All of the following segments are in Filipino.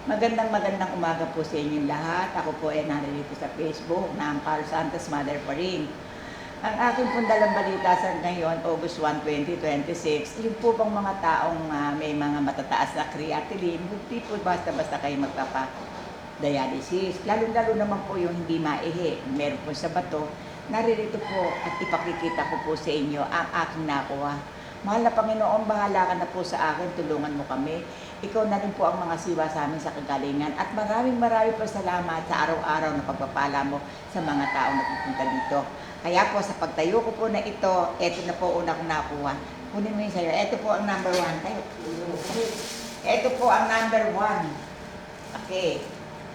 Magandang umaga po sa inyong lahat. Ako po ay narito sa Facebook na ang Carl Santos Mother pa rin. Ang aking pong dalang balita sa ngayon, August 1, 2026, yung po bang mga taong may mga matataas na creatinine, hindi po basta-basta kayo magpapa-dialysis. Lalo-lalo naman po yung hindi maihi. Meron po sa bato. Naririto po at ipakikita ko po sa inyo ang aking nakuha. Mahal na Panginoon, bahala ka na po sa akin, tulungan mo kami. Ikaw na rin po ang mga siwa sa amin sa kagalingan. At maraming po salamat sa araw-araw na pagpapala mo sa mga taong nagpupunta dito. Kaya po sa pagtayo ko po na ito, eto na po una kong nakuha. Kunin mo yung sa'yo. Eto po ang number 1. Tayo. Eto po ang number 1. Okay.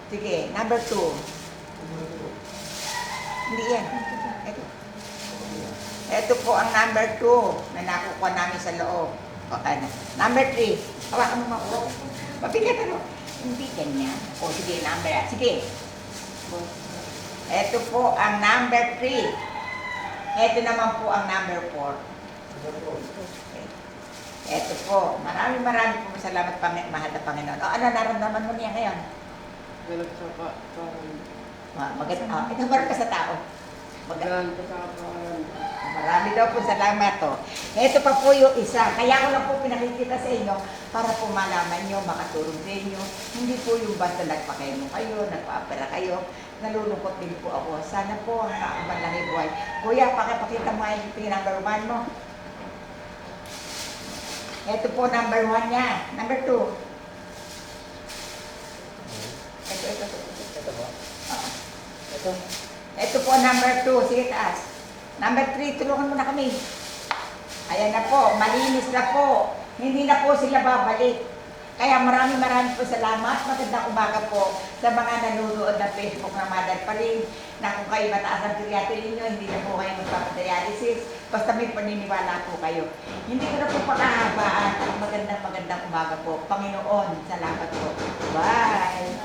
Sige, number 2. Hindi yan. Ito po ang number 2 na nakukuha namin sa loob. Okay na. Number 3. Hawakan mo ako. Mapigatan mo. Hindi ganyan. O sige, number. Sige. Ito po ang number 3. Ito naman po ang number 4. Okay. Ito po. Maraming po salamat mahal na Panginoon. O ano naramdaman mo niya ngayon? Maganda. Ito meron ka sa tao. Marami daw po salamat to. Ito pa po yung isa. Kaya ko lang po pinakikita sa inyo para po malaman nyo, makatulong sa inyo. Hindi po yung basta nagpakemo kayo, nagpa-opera kayo. Nalulungkot din po ako. Sana po ang kakamalaking buhay. Kuya, pakipakita mo yung number 1 mo. Ito po number 1 niya. Number 2. Ito. Ito po number 2. Sige, taas. Number 3, tulungan mo na kami. Ayan na po, malinis na po. Hindi na po sila babalik. Kaya maraming po salamat. Magandang umaga po sa mga nanonood ng Facebook na Mother pa rin. Na kung kayo mataas ang creatinine ninyo, hindi na po kayo magpapadialysis. Basta may paniniwala po kayo. Hindi ko na po pakahabaan. Magandang umaga po. Panginoon, salamat po. Bye!